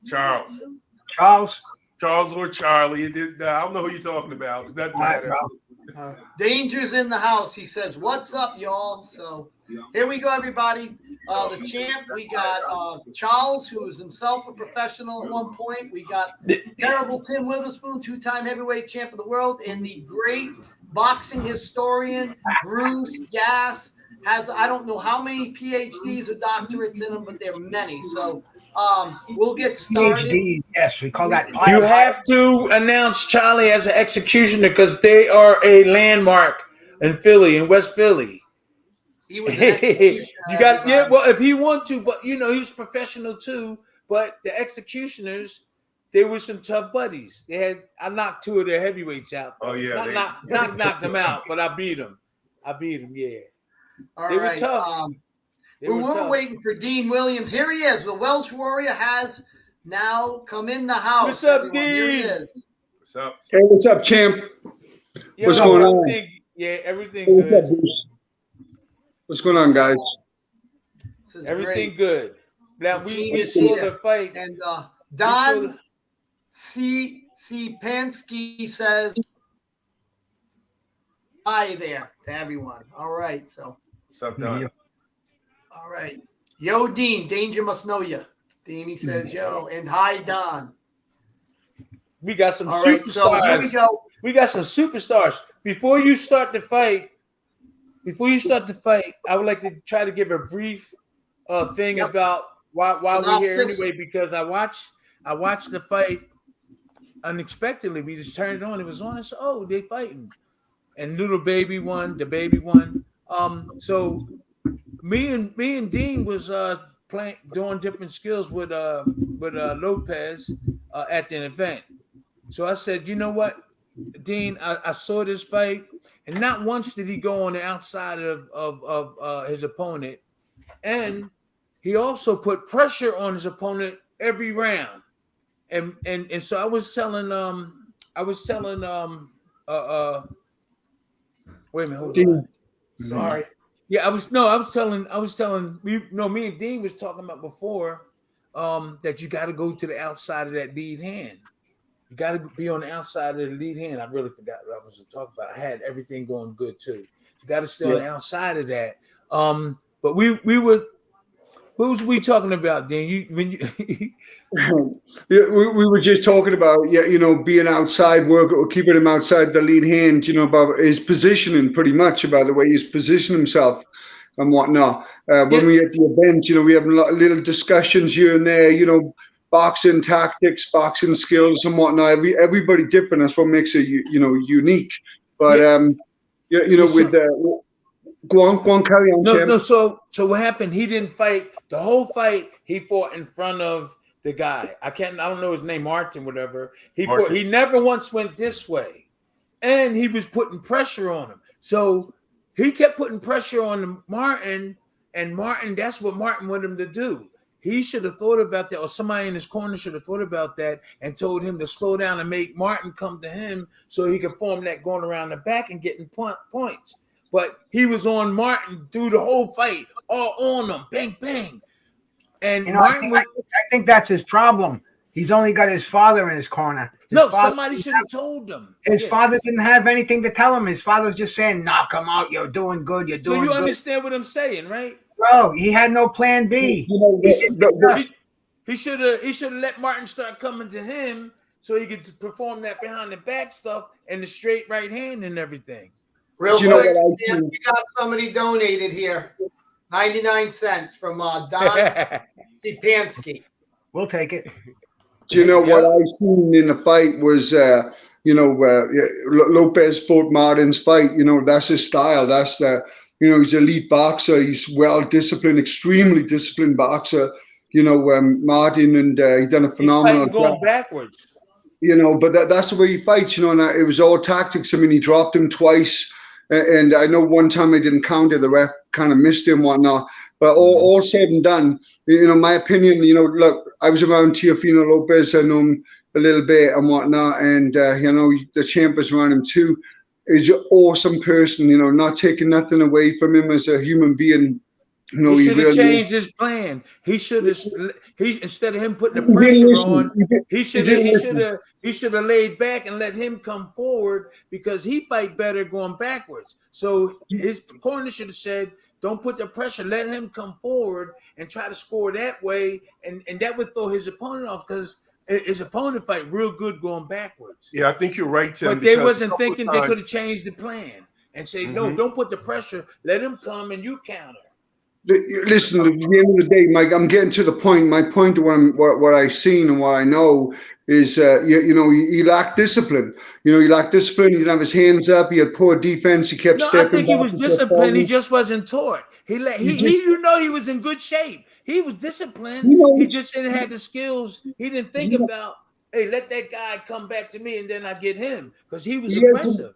Charles. Charles or Charlie. I don't know who you're talking about. That matter. Danger's in the house. He says, "What's up, y'all?" So here we go, everybody. The champ. We got Charles, who was himself a professional at one point. We got terrible Tim Witherspoon, 2-time heavyweight champ of the world, and the great boxing historian Bruce Gass. Has I don't know how many PhDs or doctorates in them, but there are many. So we'll get started. PhD, yes, we call that. You have to announce Charlie as an executioner because they are a landmark in Philly, in West Philly. He was an executioner. Well, if he want to, but he's professional too. But the executioners, they were some tough buddies. I knocked 2 of their heavyweights out. Oh yeah, knocked them out, but I beat them. Yeah. All they right. were tough. We're waiting for Dean Williams. Here he is. The Welsh Warrior has now come in the house. What's up, everyone. Dean? Here he is. What's up? Hey, what's up, champ? What's going on? Everything good. What's going on, guys? Everything good. Now we see saw the fight. And Don C. Pansky says hi there to everyone. All right, so. What's up, Don? All right. Yo, Dean. Danger must know you. Dean, he says, yo. And hi, Don. We got some All superstars. Right, so here we go. We got some superstars. Before you start the fight, I would like to try to give a brief thing about why we're here anyway, because I watched the fight unexpectedly. We just turned it on. It was on. And so, they fighting. And little baby won. The baby won. So me and Dean was doing different skills with Lopez at the event. So I said, you know what, Dean, I saw this fight, and not once did he go on the outside of his opponent, and he also put pressure on his opponent every round. And so I was telling wait a minute, hold on. Sorry. Yeah, I was telling me and Dean was talking about before that you got to go to the outside of that lead hand. You got to be on the outside of the lead hand. I really forgot what I was talking about. I had everything going good too. You got to stay on the outside of that. But we were. What was we talking about, Dean? We were just talking about being outside, keeping him outside the lead hand. About his positioning, pretty much about the way he's positioned himself and whatnot. When we at the event, we have little discussions here and there. Boxing tactics, boxing skills, and whatnot. Everybody different. That's what makes it unique. But with the. Go on, carry on. No. So what happened? He didn't fight the whole fight. He fought in front of the guy. I don't know his name, Martin, whatever. He never once went this way, and he was putting pressure on him. So he kept putting pressure on Martin, and Martin. That's what Martin wanted him to do. He should have thought about that, or somebody in his corner should have thought about that and told him to slow down and make Martin come to him so he could form that going around the back and getting points. But he was on Martin through the whole fight, all on him, bang, bang. And Martin I think that's his problem. He's only got his father in his corner. Somebody should have told him. His father didn't have anything to tell him. His father was just saying, knock him out. You're doing good. You're doing good. So you understand what I'm saying, right? No, he had no plan B. He should have let Martin start coming to him so he could perform that behind the back stuff and the straight right hand and everything. Real quick, we got somebody donated here. 99 cents from Don Stepansky. We'll take it. Do you know what I seen in the fight was, Lopez fought Martin's fight. That's his style. That's he's an elite boxer. He's well-disciplined, extremely disciplined boxer. Martin, and he done a phenomenal job. Going backwards. But that's the way he fights, and it was all tactics. I mean, he dropped him twice. And I know one time I didn't count it. The ref kind of missed him, whatnot. But all said and done, my opinion, look, I was around Teofimo Lopez. I know him a little bit and whatnot. And, the champ was around him too. He's an awesome person, not taking nothing away from him as a human being. He should have changed his plan. He should have. Instead of him putting the pressure on, he should have laid back and let him come forward because he fight better going backwards. So his corner should have said, "Don't put the pressure. Let him come forward and try to score that way." And that would throw his opponent off because his opponent fight real good going backwards. Yeah, I think you're right, Tim. But they wasn't thinking they could have changed the plan and say, "No, don't put the pressure. Let him come and you counter." Listen, at the end of the day, Mike, I'm getting to the point. My point of what I've seen and what I know is, he lacked discipline. He lacked discipline. He didn't have his hands up. He had poor defense. He kept stepping back. I think he was disciplined. He just wasn't taught. He was in good shape. He was disciplined. He just didn't have the skills. He didn't think about, hey, let that guy come back to me and then I get him because he was aggressive.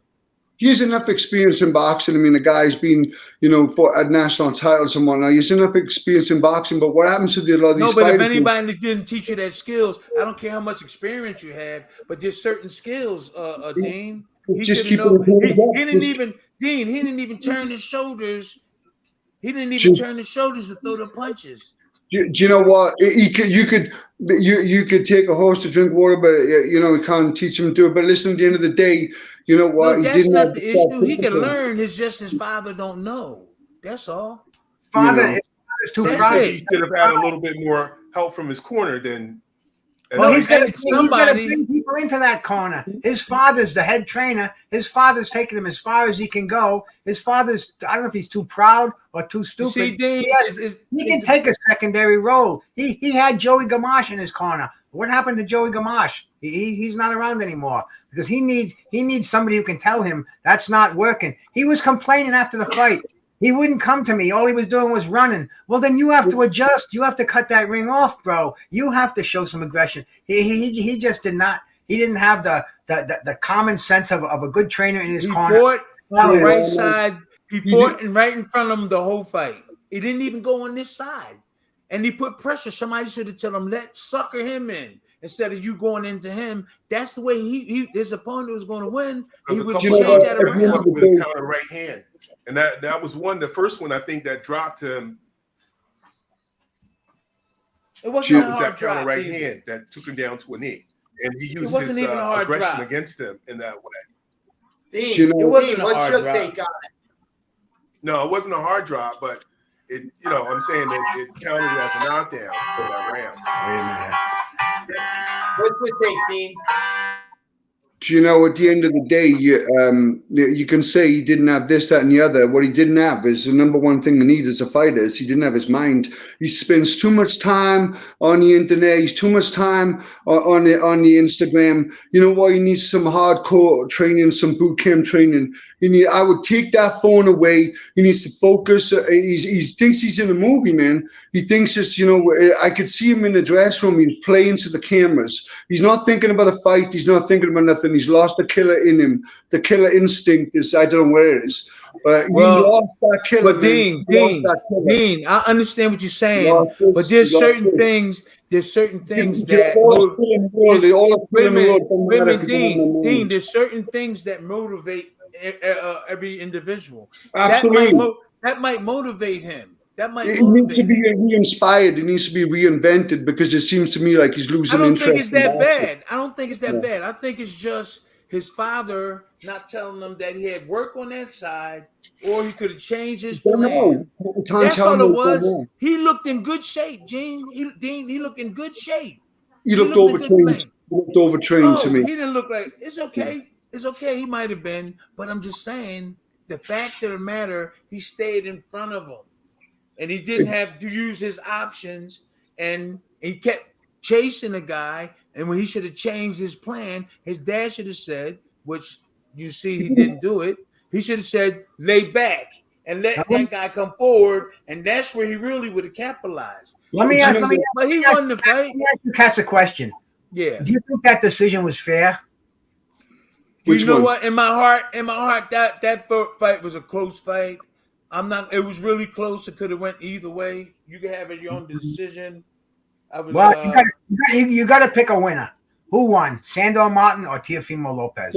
He has enough experience in boxing. I mean, the guy's been, at national titles and whatnot. He has enough experience in boxing. But what happens to a lot of these fighters? No, but if anybody didn't teach you that skills, I don't care how much experience you have, but there's certain skills, Dean. He didn't even turn his shoulders. He didn't even turn his shoulders to throw the punches. Do you know what? You could take a horse to drink water, but you can't teach him to do it. But listen, at the end of the day, you know what? No, that's not the issue. He can learn. It's just his father don't know. That's all. Father is too proud. He should have had a little bit more help from his corner than. Well, he's gonna bring people into that corner. His father's the head trainer. His father's taking him as far as he can go. His father's, I don't know if he's too proud or too stupid. See, Dean, he can take a secondary role. He had Joey Gamache in his corner. What happened to Joey Gamache? He's not around anymore because he needs somebody who can tell him that's not working. He was complaining after the fight. He wouldn't come to me. All he was doing was running. Well, then you have to adjust. You have to cut that ring off, bro. You have to show some aggression. He just did not. He didn't have the common sense of a good trainer in his corner. He fought on the right side. He fought right in front of him the whole fight. He didn't even go on this side. And he put pressure. Somebody should have told him, sucker him in. Instead of you going into him, that's the way his opponent was going to win. He would change that around with a counter right hand. And that was the first one I think that dropped him. It wasn't a hard that counter drop right either. hand that took him down to a knee. And he used his aggression against him in that way. Dean, what's your take on it? No, it wasn't a hard drop, but I'm saying it counted as a knockdown for that round. What's your take, Dean? At the end of the day, you can say he didn't have this, that, and the other. What he didn't have is the number one thing you need as a fighter is he didn't have his mind. He spends too much time on the internet. He's too much time on the Instagram. You know what? He needs some hardcore training, some boot camp training. I would take that phone away. He needs to focus. He thinks he's in a movie, man. He thinks it's, I could see him in the dressing room. He's playing to the cameras. He's not thinking about a fight. He's not thinking about nothing. He's lost the killer in him. The killer instinct is, I don't know where it is. But he lost that killer. But Dean, I understand what you're saying. But there's certain things there's certain that motivate every individual. Absolutely. That might motivate him. It needs to be re-inspired. It needs to be reinvented because it seems to me like he's losing interest. I don't think it's that bad. I think it's just his father not telling him that he had work on that side, or he could have changed his plan. That's all it was. He looked in good shape, Gene. He looked in good shape. He looked overtrained. He looked overtrained to me. He didn't look like it's okay. It's okay. He might have been, but I'm just saying the fact of the matter, he stayed in front of him. And he didn't have to use his options, and he kept chasing the guy. And when he should have changed his plan, his dad should have said, which you see he didn't do it. He should have said, lay back and let that guy come forward, and that's where he really would have capitalized. Let me ask won the fight. Let me ask you Katz a question. Yeah. Do you think that decision was fair? You know what? In my heart, that fight was a close fight. It was really close. It could have went either way. You can have your own decision. You got to pick a winner. Who won, Sandor Martin or Teofimo Lopez?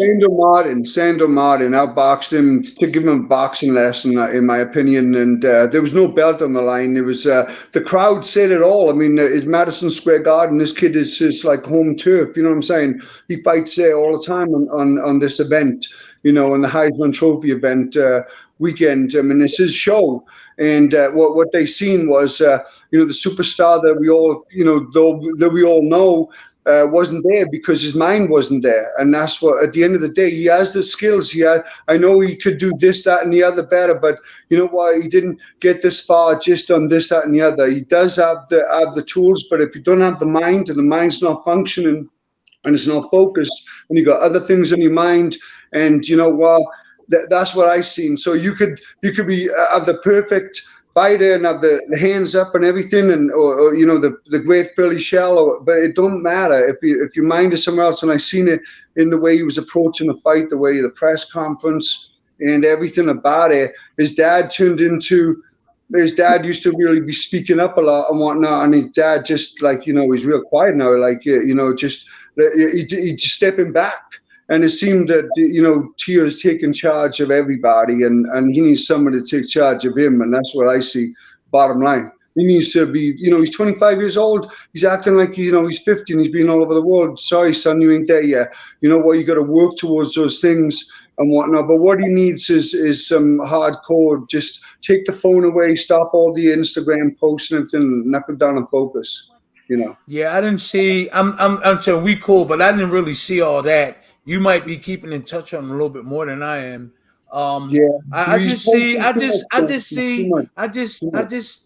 Sandor Martin outboxed him to give him a boxing lesson, in my opinion. And there was no belt on the line. It was the crowd said it all. I mean, it's Madison Square Garden. This kid is like home turf. You know what I'm saying? He fights there all the time on this event. You know, on the Heisman Trophy event weekend. I mean, it's his show. And what they seen was, you know, the superstar that we all, you know, that we all know. Wasn't there because his mind wasn't there, and that's what. At the end of the day, he has the skills. I know he could do this, that, and the other better, but you know what? He didn't get this far just on this, that, and the other. He does have the tools, but if you don't have the mind and the mind's not functioning and it's not focused, and you got other things in your mind, and you know what? That's what I've seen. So you could be have the perfect fighter and have the hands up and everything, and or you know the great Philly shell, but it don't matter if your mind is somewhere else. And I seen it in the way he was approaching the fight, the way the press conference and everything about it. His dad used to really be speaking up a lot and whatnot, and his dad just like, you know, he's real quiet now, like, you know, just he just stepping back. And it seemed that, you know, Teo's taking charge of everybody, and he needs someone to take charge of him. And that's what I see, bottom line. He needs to be, you know, he's 25 years old. He's acting like, you know, he's 50 and he's been all over the world. Sorry, son, you ain't there yet. You know what? You got to work towards those things and whatnot. But what he needs is some hardcore, just take the phone away, stop all the Instagram posts and everything, knock it down and focus, you know. Yeah, I didn't see, I'm saying we cool, but I didn't really see all that. You might be keeping in touch on a little bit more than I am. I just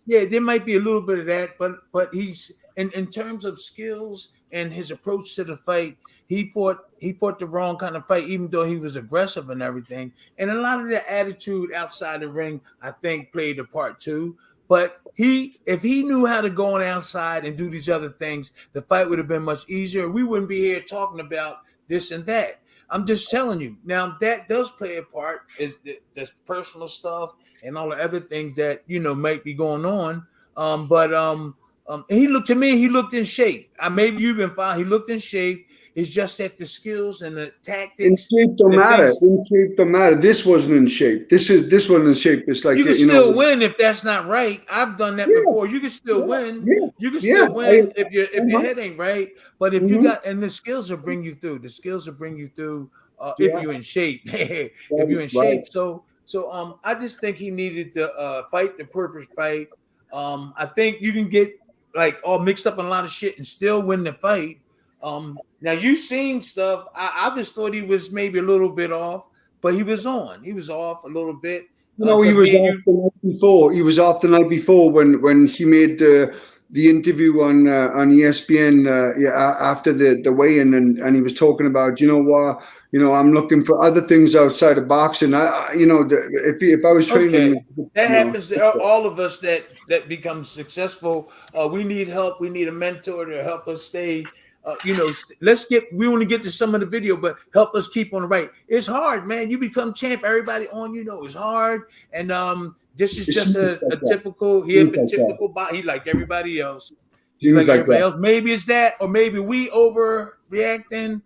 yeah, there might be a little bit of that, but he's in terms of skills and his approach to the fight, he fought the wrong kind of fight, even though he was aggressive and everything. And a lot of the attitude outside the ring, I think, played a part too. But if he knew how to go on outside and do these other things, the fight would have been much easier. We wouldn't be here talking about this and that. I'm just telling you. Now that does play a part, is the personal stuff and all the other things that, you know, might be going on. He looked in shape. Maybe you've been fine. He looked in shape. It's just that the skills and the tactics. In shape don't matter. This wasn't in shape. This wasn't in shape. It's like you can still win if that's not right. I've done that before. You can still win. Yeah. You can still win if your head ain't right. But if you got, and the skills will bring you through. The skills will bring you through if you're in shape. If you're in shape. So I just think he needed to fight the purpose fight. I think you can get like all mixed up in a lot of shit and still win the fight. Now you've seen stuff. I just thought he was maybe a little bit off, but he was on. He was off a little bit. No, he was off the night before. He was off the night before when he made the interview on ESPN after the weigh-in, and he was talking about, you know what, I'm looking for other things outside of boxing. If I was training, that happens to all of us that become successful. We need help. We need a mentor to help us stay. We want to get to some of the video, but help us keep on the right. It's hard, man. You become champ. Everybody on, it's hard. And this is just a typical, he like everybody else. He's like everybody else. Maybe it's that, or maybe we overreacting.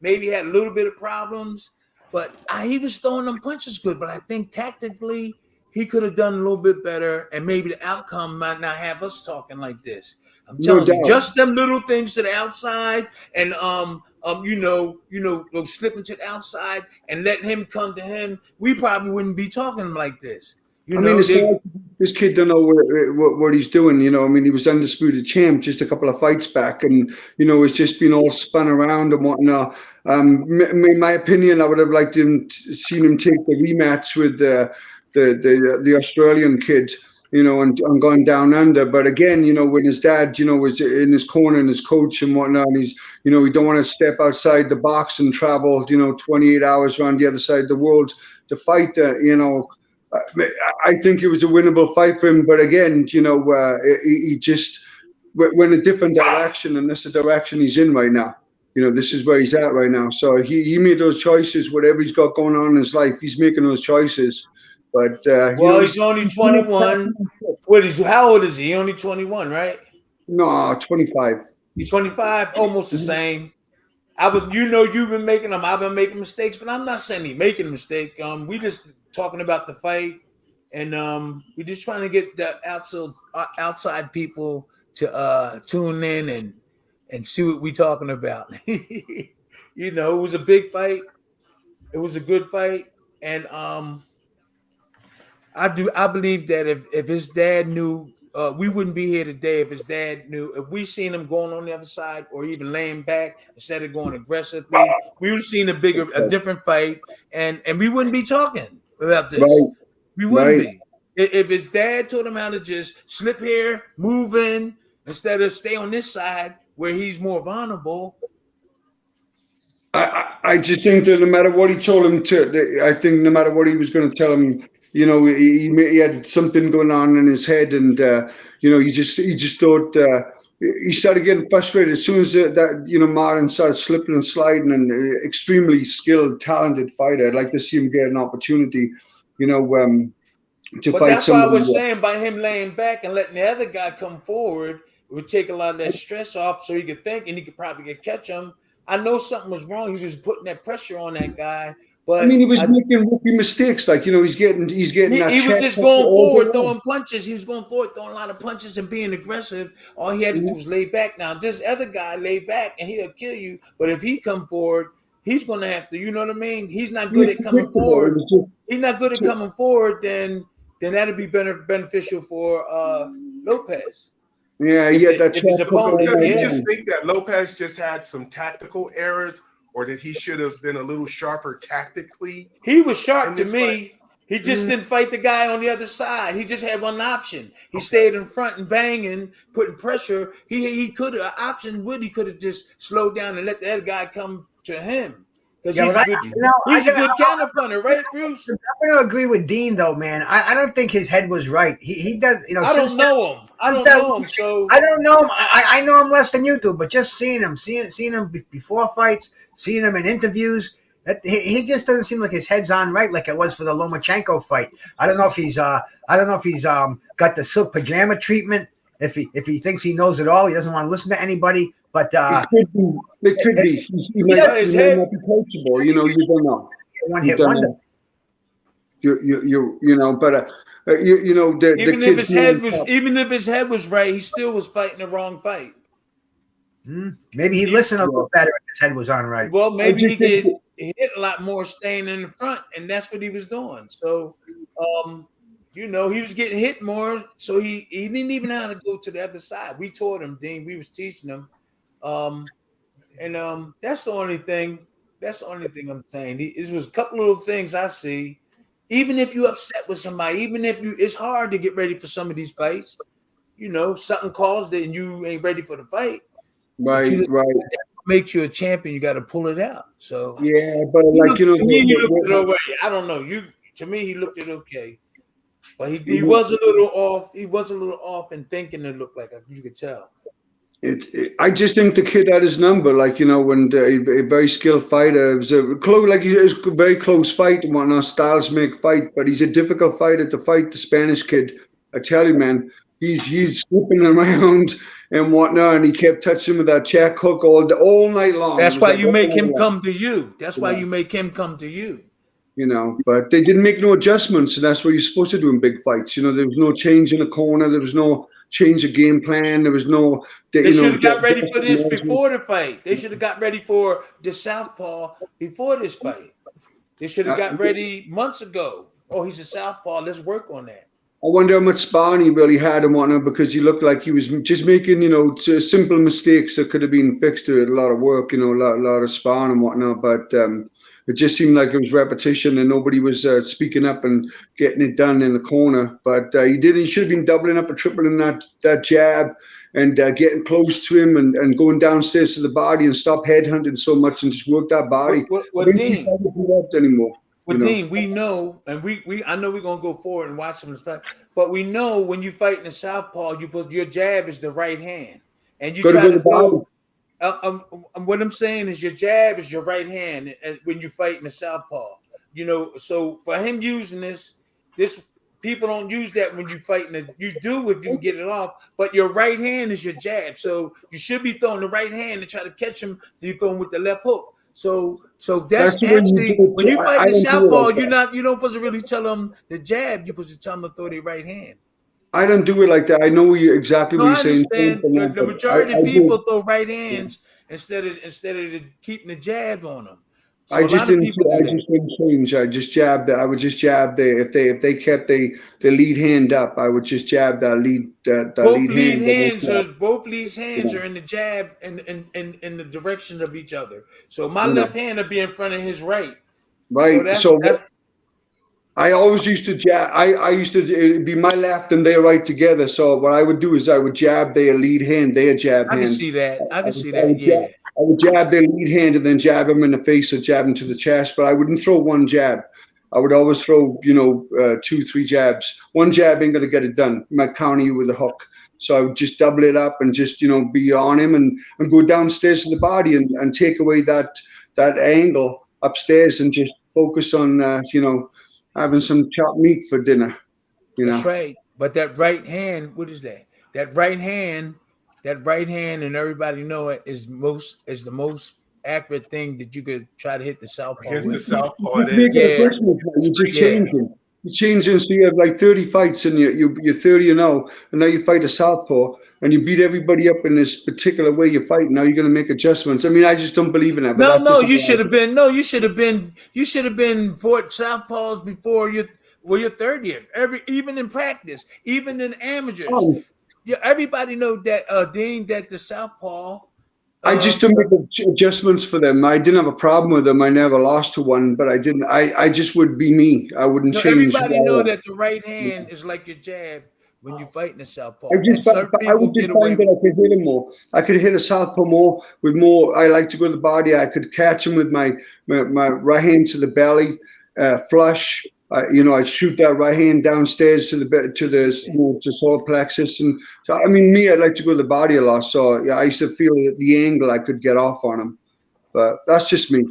Maybe he had a little bit of problems, but he was throwing them punches good. But I think tactically, he could have done a little bit better, and maybe the outcome might not have us talking like this. I'm telling you, just them little things to the outside, and go slipping to the outside and letting him come to him. We probably wouldn't be talking like this. This kid don't know what he's doing. He was undisputed champ just a couple of fights back, and it's just been all spun around and whatnot. In my opinion, I would have liked seen him take the rematch with the Australian kid. And going down under. But again, when his dad, was in his corner and his coach and whatnot, and he's, he don't want to step outside the box and travel, 28 hours around the other side of the world to fight. I think it was a winnable fight for him. But again, he just went a different direction, and that's the direction he's in right now. This is where he's at right now. So he made those choices. Whatever he's got going on in his life, he's making those choices. But he's only 21. How old is he? Only 21, right? No, 25. He's 25, almost the same. You've been making them. I've been making mistakes, but I'm not saying he's making a mistake. We just talking about the fight, and we're just trying to get the outside people to tune in and see what we're talking about. It was a big fight. It was a good fight, and I believe that if his dad knew, we wouldn't be here today if his dad knew. If we seen him going on the other side or even laying back instead of going aggressively, we would have seen a different fight, and we wouldn't be talking about this. Right. We wouldn't Right. be. If his dad told him how to just slip here, move in, instead of stay on this side where he's more vulnerable. I just think that no matter what he told him to, I think no matter what he was going to tell him, he had something going on in his head, and he just thought he started getting frustrated as soon as Martin started slipping and sliding, and extremely skilled, talented fighter. I'd like to see him get an opportunity, to But fight that's why I somebody. was saying by him laying back and letting the other guy come forward, it would take a lot of that stress off so he could think and he could probably catch him. I know something was wrong. He was putting that pressure on that guy. But I mean, he was making rookie mistakes. Like, he's getting that he was check just all going the forward, way. throwing punches. He was going forward, throwing a lot of punches and being aggressive. All he had to do was lay back. Now, this other guy lay back and he'll kill you. But if he come forward, he's going to have to, you know what I mean? He's not good at coming forward. He's not good at coming forward, then that'll be beneficial for Lopez. Yeah, If his opponent, Do you just think that Lopez just had some tactical errors, or that he should have been a little sharper tactically? He was sharp to me. Fight? He just didn't fight the guy on the other side. He just had one option. He stayed in front and banging, putting pressure. He could have he could have just slowed down and let the other guy come to him. Because he's a good counter punter, right, Bruce? I'm going to agree with Dean, though, man. I don't think his head was right. He does, I don't know him. I don't know him. So I don't know him. I know him less than you do, but just seeing him before fights, seeing him in interviews, he just doesn't seem like his head's on right, like it was for the Lomachenko fight. I don't know if he's got the silk pajama treatment. If he thinks he knows it all, he doesn't want to listen to anybody. But it could be. He might not be coachable. You don't know. One hit wonder. Even if his head was right, he still was fighting the wrong fight. Maybe he listened a little better if his head was on right. Well, maybe he did hit a lot more staying in the front, and that's what he was doing. So, he was getting hit more, so he didn't even know how to go to the other side. We taught him, Dean. We was teaching him, and that's the only thing. That's the only thing I'm saying. It was a couple little things I see. Even if you're upset with somebody, it's hard to get ready for some of these fights. Something caused it, and you ain't ready for the fight. Right. Makes you a champion. You got to pull it out. So yeah, but he looked it okay. I don't know. To me, he looked it okay. But he was a little off. He was a little off in thinking it looked like you could tell. I just think the kid had his number. When a very skilled fighter, it was a very close fight and whatnot. Styles make fight, but he's a difficult fighter to fight. The Spanish kid, I tell you, man, he's slipping around and whatnot, and he kept touching with that check hook all night long. That's why you make him come to you. That's why you make him come to you. But they didn't make no adjustments, and that's what you're supposed to do in big fights. There was no change in the corner. There was no change of game plan. There was no. They should have got ready for this before the fight. They should have got ready for the southpaw before this fight. They should have got ready months ago. Oh, he's a southpaw. Let's work on that. I wonder how much sparring he really had and whatnot, because he looked like he was just making, simple mistakes that could have been fixed with a lot of work, a lot of sparring and whatnot. But it just seemed like it was repetition and nobody was speaking up and getting it done in the corner. But he should have been doubling up and tripling that jab and getting close to him and going downstairs to the body and stop headhunting so much and just work that body. Dean, anymore. Well, Dean, we know, and I know we're gonna go forward and watch some of this fight, but we know when you fight in the southpaw, your jab is the right hand, and you try to go. What I'm saying is your jab is your right hand, and when you fight in the southpaw, so for him using this people don't use that when you fighting. You do if you can get it off, but your right hand is your jab. So you should be throwing the right hand to try to catch him. You throw him with the left hook. So that's the way you actually do it. when you fight I the don't do it southpaw, like that. you don't supposed to really tell them the jab. You're supposed to tell them to throw their right hand. I don't do it like that. I know exactly No, what I you're saying. understand. The majority I of people do. throw right hands instead of keeping the jab on them. So I a just lot of didn't. people do I that. just didn't change. I just jabbed. I would just jab there. If they kept the lead hand up, I would just jab that lead Both lead lead hand. hands are in the jab in the direction of each other. So my You know, left hand will be in front of his right. So right. that's I always used to jab. I used to it'd be my left and their right together. So what I would do is I would jab their lead hand, their jab I can hand. see that. I can see I that. Yeah. would jab their lead hand and then jab them in the face or jab them to the chest. But I wouldn't throw one jab. I would always throw, 2, 3 jabs. One jab ain't gonna get it done. He might counter you with a hook. So I would just double it up and just, be on him and go downstairs to the body and take away that angle upstairs and just focus on, having some chopped meat for dinner. That's right. But that right hand, what is that? That right hand, and everybody know it is the most accurate thing that you could try to hit the southpaw Against the with. southpaw, it You're is. just changing. You're changing, so you have like 30 fights and you're 30-0, and now you fight a southpaw and you beat everybody up in this particular way you fight. Now you're going to make adjustments. I mean, I just don't believe in that. But No, you should have been. No, you should have been fought southpaws before your 30th. Even in practice, even in amateurs. Oh. Yeah, everybody know that Dean, that the southpaw. I just don't make adjustments for them. I didn't have a problem with them. I never lost to one, but I didn't. I just would be me. I wouldn't change. Everybody know that the right hand is like your jab when you fight in the southpaw. I would just find that I could hit him more. I could hit a southpaw more with more. I like to go to the body. I could catch him with my right hand to the belly, flush. I'd shoot that right hand downstairs to solar plexus, and so I mean, I like to go to the body a lot. So yeah, I used to feel the angle I could get off on him, but that's just me,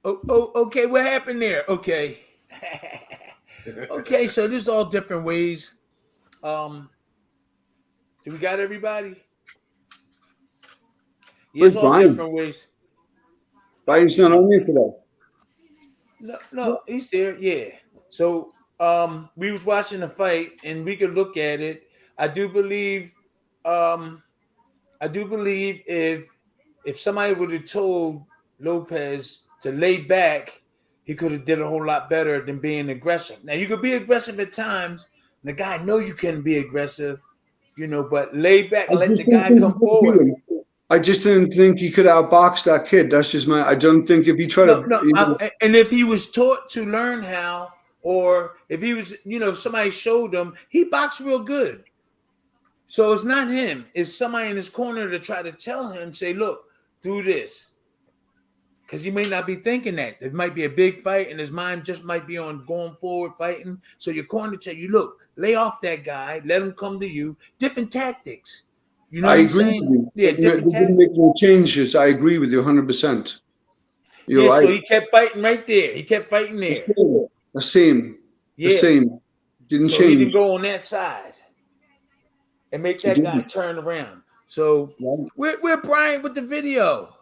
Oh, okay. What happened there? Okay. Okay, so this is all different ways. Do we got everybody? Yeah, it's all different ways. Brian's not on me for that. No, he's there. Yeah. So we was watching the fight, and we could look at it. I do believe if somebody would have told Lopez to lay back, he could have did a whole lot better than being aggressive. Now you could be aggressive at times. And the guy knows you can be aggressive, but lay back and let the guy come forward. I just didn't think he could outbox that kid. That's just I don't think if he tried and if he was taught to learn how, or if he was, if somebody showed him, he boxed real good. So it's not him. It's somebody in his corner to try to tell him, say, look, do this. Because he may not be thinking that. It might be a big fight and his mind just might be on going forward fighting. So your corner tell you, look, lay off that guy. Let him come to you. Different tactics. You know what I'm saying? With you. Yeah, different didn't make no changes. I agree with you 100%. You're right. So he kept fighting right there. He kept fighting there. The same. Yeah. The same. Didn't so change. He didn't go on that side and make that guy turn around. So we're Brian with the video.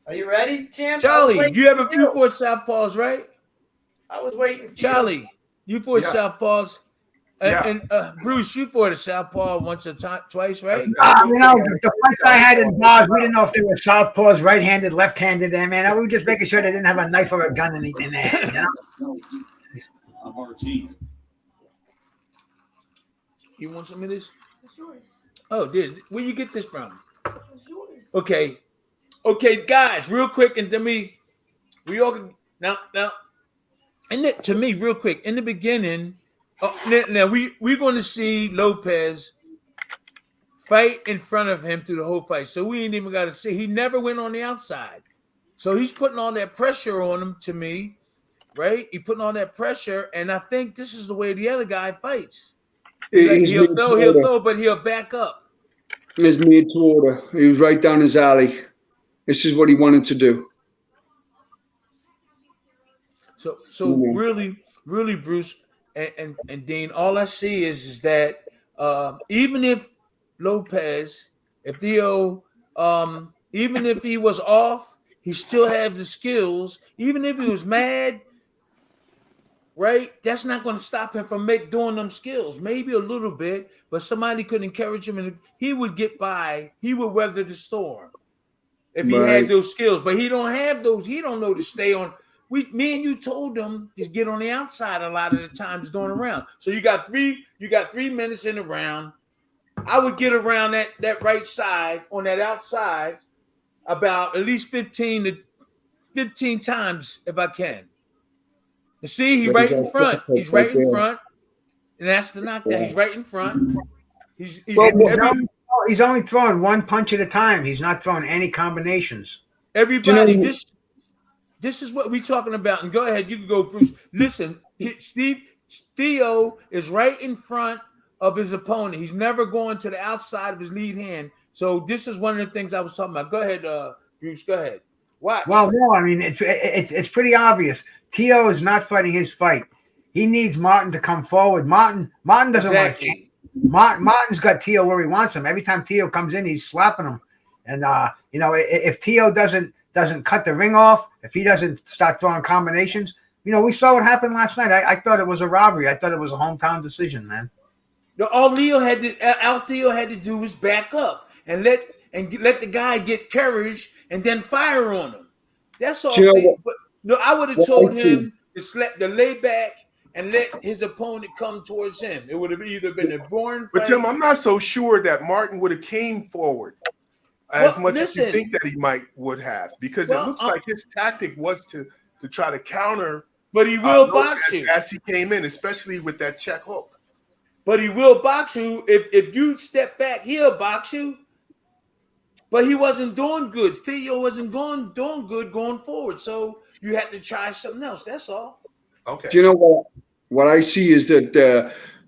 Are you ready, champ? Charlie, you have a few for southpaws, right? I was waiting for Charlie, you for southpaws. Yeah. And Bruce, you fought a southpaw once or twice, right? The fights I had in bars, we didn't know if they were southpaws, right-handed, left-handed. There, man, we were just making sure they didn't have a knife or a gun in there. You want some of this? It's yours. Oh, where you get this from? It's yours. Okay, guys, real quick, and then we all can now. And to me, real quick, in the beginning. Now we're going to see Lopez fight in front of him through the whole fight. So we ain't even got to see. He never went on the outside. So he's putting all that pressure on him to me, right? He putting all that pressure, and I think this is the way the other guy fights. He'll throw, but he'll back up. He's made to order. He was right down his alley. This is what he wanted to do. So really, really, Bruce and Dean, all I see is that even if Lopez, if Theo, even if he was off, he still has the skills. Even if he was mad, right? That's not going to stop him from doing them skills. Maybe a little bit, but somebody could encourage him, and he would get by. He would weather the storm if he had those skills. But he don't have those. He don't know to stay on. Me and you told him to get on the outside a lot of the times during the round. So you got 3 minutes in the round. I would get around that right side on that outside about at least 15 times if I can. You see, he's right in front. He's right in front. And that's the knockdown. He's right in front. He's only throwing one punch at a time. He's not throwing any combinations. Everybody, this is what we're talking about. And go ahead, you can go, Bruce. Listen, Theo is right in front of his opponent. He's never going to the outside of his lead hand. So this is one of the things I was talking about. Go ahead, Bruce. Go ahead. Watch. Well, no, I mean it's pretty obvious. Theo is not fighting his fight. He needs Martin to come forward. Martin doesn't want to change. Martin's got Theo where he wants him. Every time Theo comes in, he's slapping him. And if Theo doesn't cut the ring off, if he doesn't start throwing combinations, we saw what happened last night. I thought it was a robbery. I thought it was a hometown decision, man. All Theo had to do was back up and let the guy get courage and then fire on him. That's all. I would have told him to lay back and let his opponent come towards him. It would have either been a boring fight. But Tim, I'm not so sure that Martin would have came forward as much as you think that he would have, because it looks like his tactic was to try to counter. But he will box you as he came in, especially with that check hook. But he will box you if you step back. He'll box you. But he wasn't doing good. Theo wasn't doing good going forward. So you had to try something else. That's all. Okay. Do you know what I see is that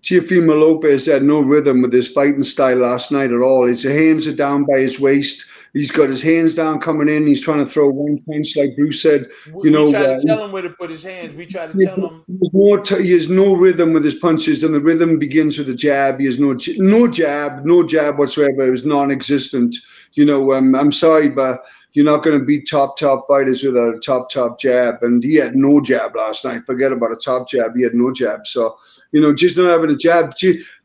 Teofimo Lopez had no rhythm with his fighting style last night at all. His hands are down by his waist. He's got his hands down coming in. He's trying to throw one punch, like Bruce said. We try to tell him where to put his hands. We try to tell him. He has no rhythm with his punches, and the rhythm begins with a jab. He has no jab whatsoever. It was non-existent. I'm sorry, but you're not going to beat top fighters without a top jab. And he had no jab last night. Forget about a top jab. He had no jab. So, just not having a jab.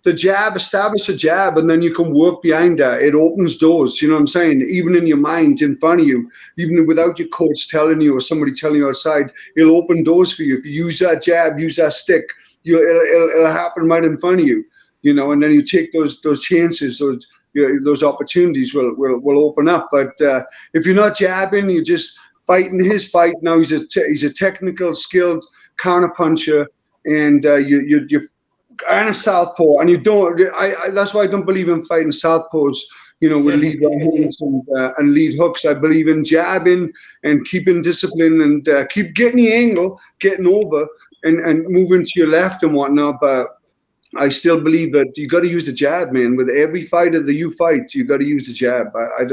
The jab, establish a jab, and then you can work behind that. It opens doors. You know what I'm saying? Even in your mind, in front of you, even without your coach telling you or somebody telling you outside, it'll open doors for you. If you use that jab, use that stick, it'll happen right in front of you. And then you take those chances, those opportunities will open up. But if you're not jabbing, you're just fighting his fight. Now he's a technical, skilled counter puncher, and you're a southpaw, and you don't. That's why I don't believe in fighting southpaws. With lead right hands and lead hooks. I believe in jabbing and keeping discipline and keep getting the angle, getting over, and moving to your left and whatnot. But I still believe that you got to use the jab, man. With every fighter that you fight, you got to use the jab. I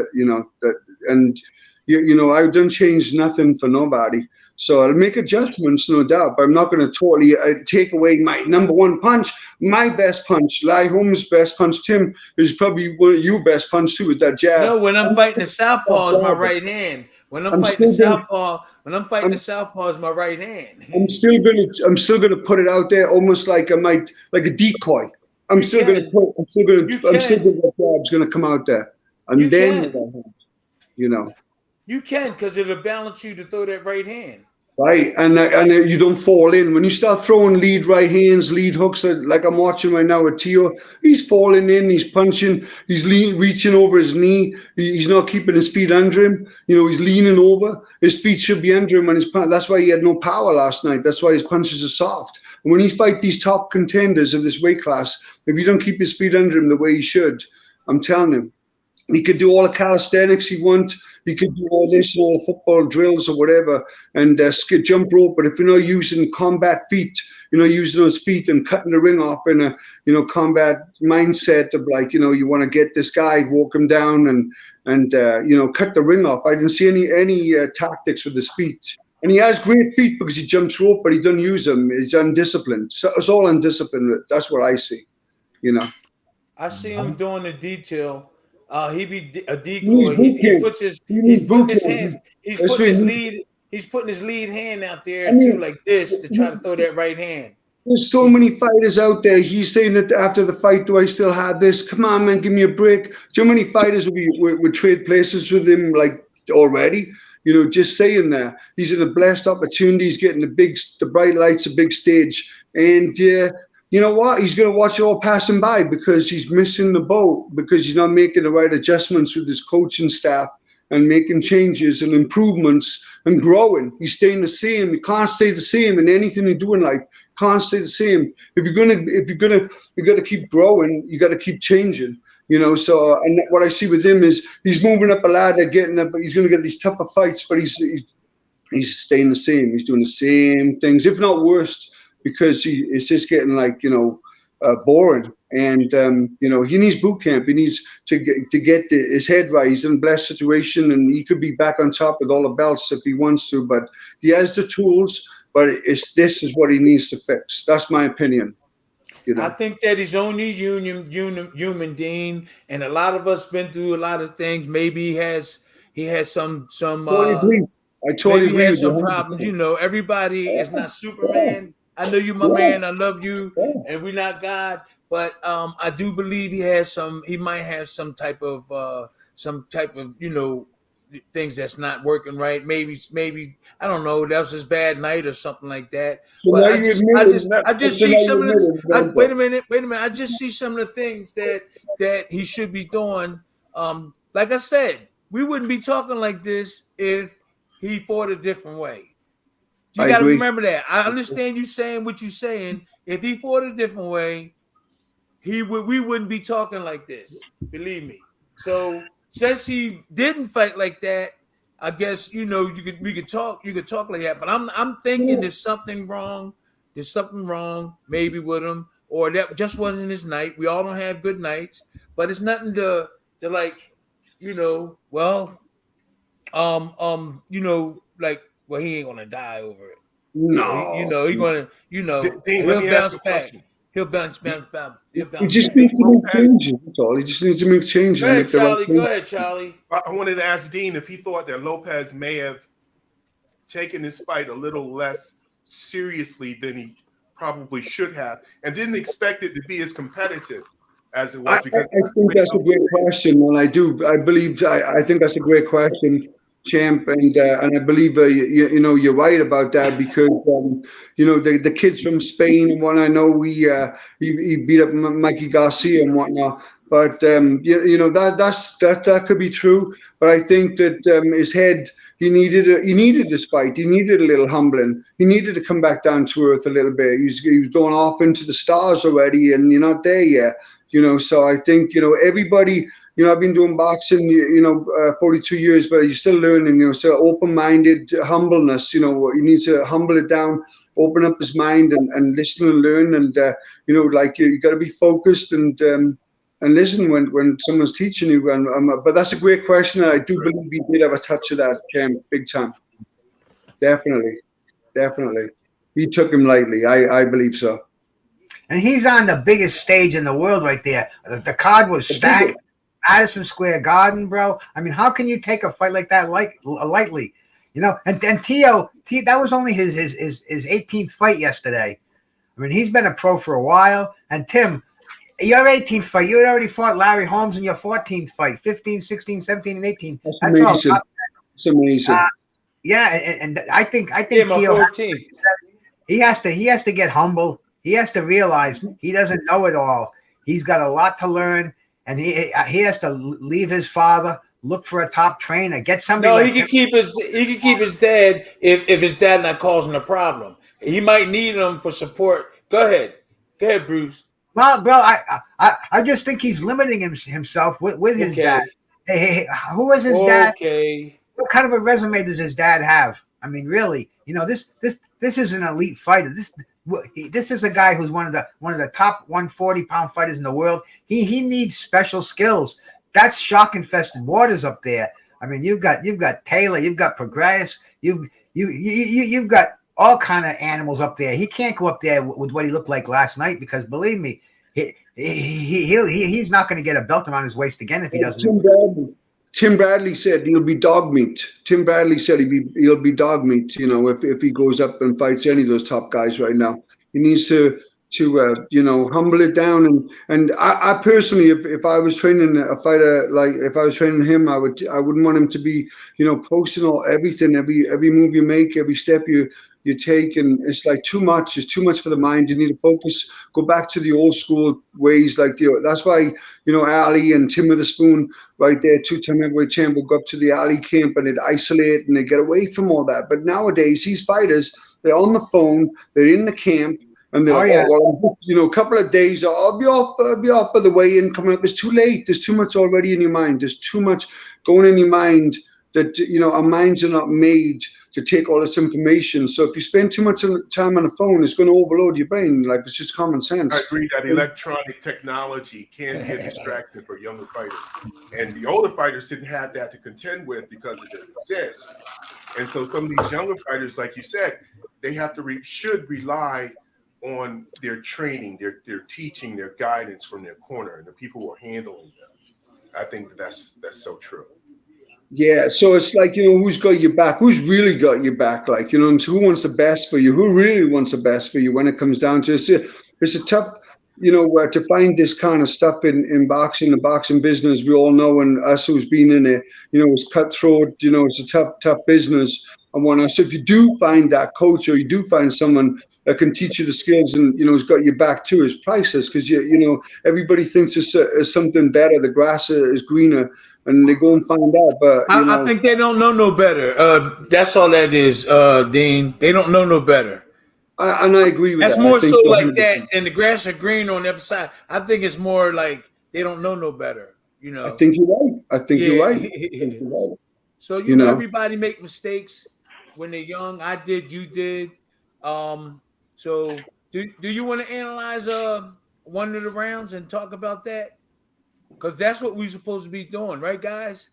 don't change nothing for nobody. So I'll make adjustments, no doubt. But I'm not going to totally take away my number one punch, my best punch. Lai Holmes' best punch, Tim, is probably one of your best punch too. Is that jab? No, when I'm fighting the southpaw, is my right hand. When I'm fighting the southpaw, is my right hand. I'm still gonna put it out there, almost like a decoy. I'm still gonna that jab's gonna come out there, and then you can, because it'll balance you to throw that right hand. Right, and you don't fall in. When you start throwing lead right hands, lead hooks, like I'm watching right now with Teo, he's falling in, he's punching, he's reaching over his knee, he's not keeping his feet under him. He's leaning over. His feet should be under him when he's punching. That's why he had no power last night. That's why his punches are soft. And when he fights these top contenders of this weight class, if you don't keep his feet under him the way he should, I'm telling him, he could do all the calisthenics he wants. He could do all this, all the football drills or whatever, and jump rope. But if you're not using combat feet, using those feet and cutting the ring off in a, combat mindset of you want to get this guy, walk him down and cut the ring off. I didn't see any tactics with his feet. And he has great feet because he jumps rope, but he doesn't use them. He's undisciplined. So it's all undisciplined. That's what I see. You know. I see him doing the detail. He be a He needs decoy. boot camp. He's putting his camp. hands. He's That's putting what his he- lead. He's putting his lead hand out there I mean, too, like this, to try to throw that right hand. There's so many fighters out there. He's saying that after the fight, do I still have this? Come on, man, give me a break. So many fighters would trade places with him like already. You know, just saying that he's in a blessed opportunity. He's getting the bright lights, a big stage, and you know what? He's going to watch it all passing by because he's missing the boat because he's not making the right adjustments with his coaching staff and making changes and improvements and growing. He's staying the same. He can't stay the same in anything you do in life. Can't stay the same. If you got to keep growing. You got to keep changing. You know. So, and what I see with him is he's moving up a ladder, getting up. He's going to get these tougher fights, but he's staying the same. He's doing the same things, if not worse, because it's just getting like boring. And you know, he needs boot camp. He needs to get his head right. He's in a blessed situation, and he could be back on top with all the belts if he wants to. But he has the tools. But this is what he needs to fix. That's my opinion. You know? I think that he's only human, Dean, and a lot of us been through a lot of things. Maybe he has some I totally agree with some you. problems. You know, everybody is not Superman. I know you, my man. I love you, and we're not God. But I do believe he might have some type of you know, things that's not working right. Maybe I don't know. That was his bad night or something like that. So But I just see some of the. Wait a minute. I just see some of the things that he should be doing. Like I said, we wouldn't be talking like this if he fought a different way. You got to remember that. I understand you saying what you're saying. If he fought a different way, we wouldn't be talking like this. Believe me. So since he didn't fight like that, I guess you know we could talk like that. But I'm thinking there's something wrong. There's something wrong maybe with him, or that just wasn't his night. We all don't have good nights, but it's nothing to like, you know. Well, you know, like, well, he ain't gonna die over it. No, you know, he's gonna, you know, Dean, he'll bounce back. He'll bounce back. He just needs to make changes. That's all. He just needs to make changes. Go ahead, Charlie. I wanted to ask Dean if he thought that Lopez may have taken this fight a little less seriously than he probably should have, and didn't expect it to be as competitive as it was. Because I think that's a great question, and I think that's a great question, Champ, and I believe you know you're right about that because you know the kids from Spain and what I know he beat up Mikey Garcia and whatnot, but you know that could be true, but I think that his head he needed this fight, he needed a little humbling, he needed to come back down to earth a little bit. He was going off into the stars already, and you're not there yet, you know. So I think you know everybody. You know, I've been doing boxing, 42 years, but you're still learning, you know, so open-minded humbleness, you know, he needs to humble it down, open up his mind and listen and learn. And, you know, like you got to be focused and listen when someone's teaching you. But that's a great question. And I do believe he did have a touch of that, Cam, big time. Definitely. He took him lightly. I believe so. And he's on the biggest stage in the world right there. The card was stacked. Madison Square Garden, bro. I mean, how can you take a fight like that lightly? You know, and Teo, that was only his 18th fight yesterday. I mean, he's been a pro for a while. And Tim, your 18th fight, you had already fought Larry Holmes in your 14th fight, 15, 16, 17, and 18. That's amazing. It's amazing. Yeah, and I think Yeah, my Teo 14th. he has to get humble. He has to realize he doesn't know it all. He's got a lot to learn. And he has to leave his father, look for a top trainer, get somebody. No, he can keep his dad if his dad not causing a problem. He might need him for support. Go ahead, Bruce. Well, bro, I just think he's limiting himself with his dad. Hey, who is his dad? Okay. What kind of a resume does his dad have? I mean, really, you know, this is an elite fighter. This is a guy who's one of the top 140-pound fighters in the world. He needs special skills. That's shock infested waters up there. I mean, you've got Taylor, you've got Prograis, you've You've got all kind of animals up there. He can't go up there with what he looked like last night because believe me, he's not going to get a belt around his waist again if he doesn't. Tim Bradley said he'll be dog meat. Tim Bradley said he'll be dog meat. You know, if he goes up and fights any of those top guys right now, he needs to humble it down. And I personally, if I was training a fighter, like if I was training him, I wouldn't want him to be, posting everything, every move you make, every step you take, and it's like too much. It's too much for the mind. You need to focus, go back to the old school ways. Like that's why Ali and Tim Witherspoon, right there, 2-time heavyweight champ, will go up to the Ali camp and they'd isolate and they get away from all that. But nowadays, these fighters, they're on the phone, they're in the camp. And they're a couple of days, I'll be off for the weigh-in coming up. It's too late. There's too much already in your mind. There's too much going in your mind that, our minds are not made to take all this information. So if you spend too much time on the phone, it's going to overload your brain. Like, it's just common sense. I agree that electronic technology can be a distraction for younger fighters. And the older fighters didn't have that to contend with because it didn't exist. And so some of these younger fighters, like you said, they have to should rely on their training, their teaching, their guidance from their corner and the people who are handling them. I think that's so true. Yeah, so it's like, who's got your back? Who's really got your back? Like, who wants the best for you? Who really wants the best for you when it comes down to it? It's a tough, to find this kind of stuff in boxing, the boxing business, we all know, and us who's been in it, it's cutthroat, it's a tough business and whatnot. So if you do find that coach or you do find someone that can teach you the skills and, has got your back too, is priceless because, everybody thinks it's something better. The grass is greener and they go and find out. But I think they don't know no better. That's all that is, Dean. They don't know no better. And I agree with that. That's more so like that, and the grass is green on the other side. I think it's more like they don't know no better. I think you're right. You're right. So everybody make mistakes when they're young. I did. You did. So do you want to analyze one of the rounds and talk about that? Because that's what we're supposed to be doing, right, guys?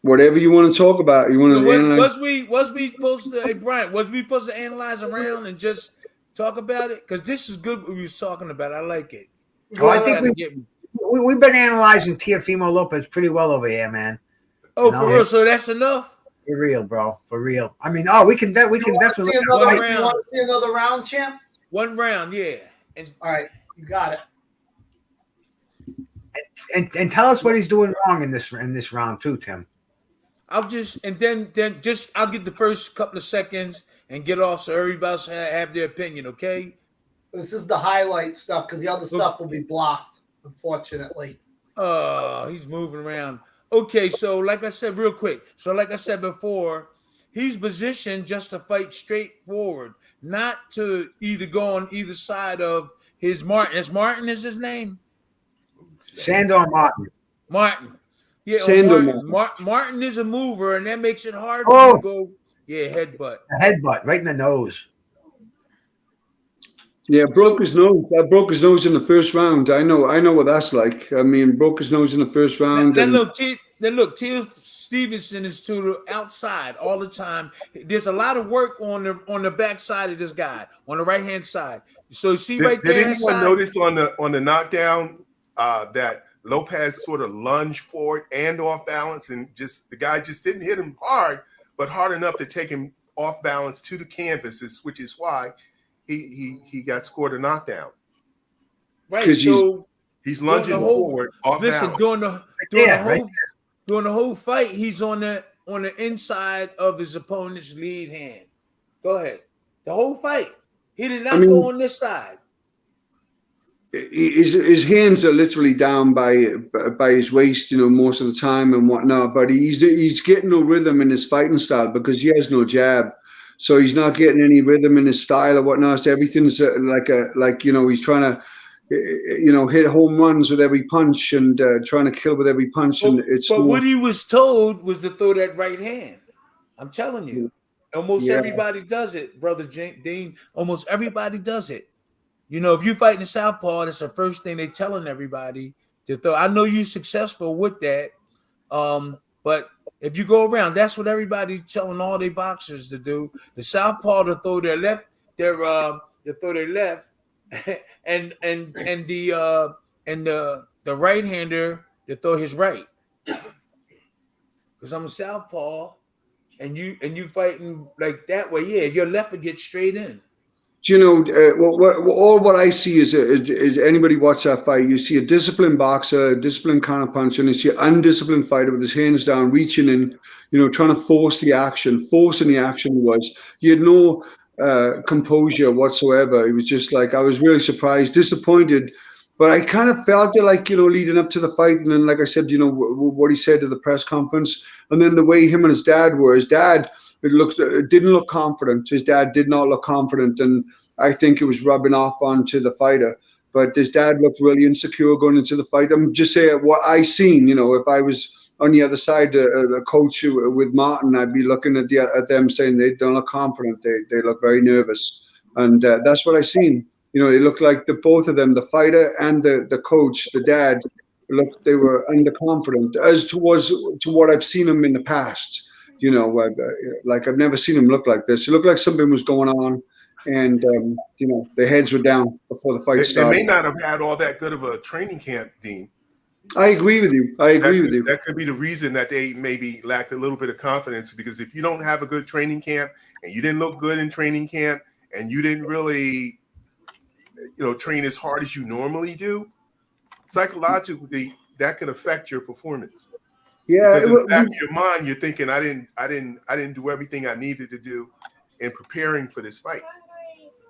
Whatever you want to talk about. You want to analyze? Was we supposed to, hey Brian, was we supposed to analyze a round and just talk about it? Because this is good what we was talking about. I like it. Well, I think we've been analyzing Teofimo Lopez pretty well over here, man. Oh, for real? So that's enough? For real, bro. For real. I mean, we can definitely. You want to see another round, champ? One round, yeah. All right, you got it. And tell us what he's doing wrong in this round too, Tim. I'll just I'll get the first couple of seconds and get off so everybody else have their opinion, okay? This is the highlight stuff because the other stuff will be blocked, unfortunately. Oh, he's moving around. Okay, so like I said, real quick. So like I said before, he's positioned just to fight straight forward, not to either go on either side of his Martin. Is his name? Sandor Martin. Yeah, Sandor Martin is a mover, and that makes it hard to go. Yeah, headbutt. A headbutt right in the nose. Yeah, broke his nose. I broke his nose in the first round. I know what that's like. I mean, broke his nose in the first round. Then look, Teal Stevenson is to the outside all the time. There's a lot of work on the back side of this guy, on the right hand side. So see right there. Did anyone notice on the knockdown that Lopez sort of lunged forward and off balance, and the guy just didn't hit him hard, but hard enough to take him off balance to the canvas, which is why he got scored a knockdown. Right. So he's lunging forward off balance. During the whole fight, he's on the inside of his opponent's lead hand. Go ahead. The whole fight. He did not go on this side. His hands are literally down by his waist, most of the time and whatnot. But he's getting no rhythm in his fighting style because he has no jab, so he's not getting any rhythm in his style or whatnot. So everything's he's trying to, hit home runs with every punch and trying to kill with every punch. But what he was told was to throw that right hand. I'm telling you, almost everybody does it, brother Dean. Almost everybody does it. If you fight in the southpaw, that's the first thing they're telling everybody to throw. I know you're successful with that, but If you go around, that's what everybody's telling all their boxers to do. The southpaw to throw their left, to throw their left, and the right hander to throw his right. Because I'm a southpaw, and you fighting like that way, yeah, your left would get straight in. You know, what I see is anybody watch that fight, you see a disciplined boxer, a disciplined counterpuncher, and you see an undisciplined fighter with his hands down, reaching in, trying to forcing the action was. You had no composure whatsoever. It was just like, I was really surprised, disappointed, but I kind of felt it like, leading up to the fight. And then, like I said, what he said to the press conference, and then the way him and his dad were. His dad, it didn't look confident. His dad did not look confident, and I think it was rubbing off onto the fighter. But his dad looked really insecure going into the fight. I'm just saying what I seen. If I was on the other side, a coach with Martin, I'd be looking at them saying they don't look confident. They look very nervous, and that's what I seen. It looked like both of them, the fighter and the coach, the dad, they were underconfident as to what I've seen them in the past. Like I've never seen them look like this. It looked like something was going on, and their heads were down before the fight started. They may not have had all that good of a training camp, Dean. I agree with you. That could be the reason that they maybe lacked a little bit of confidence, because if you don't have a good training camp and you didn't look good in training camp and you didn't really, train as hard as you normally do, psychologically that could affect your performance. Yeah, because in the back of your mind, you're thinking, I didn't do everything I needed to do in preparing for this fight.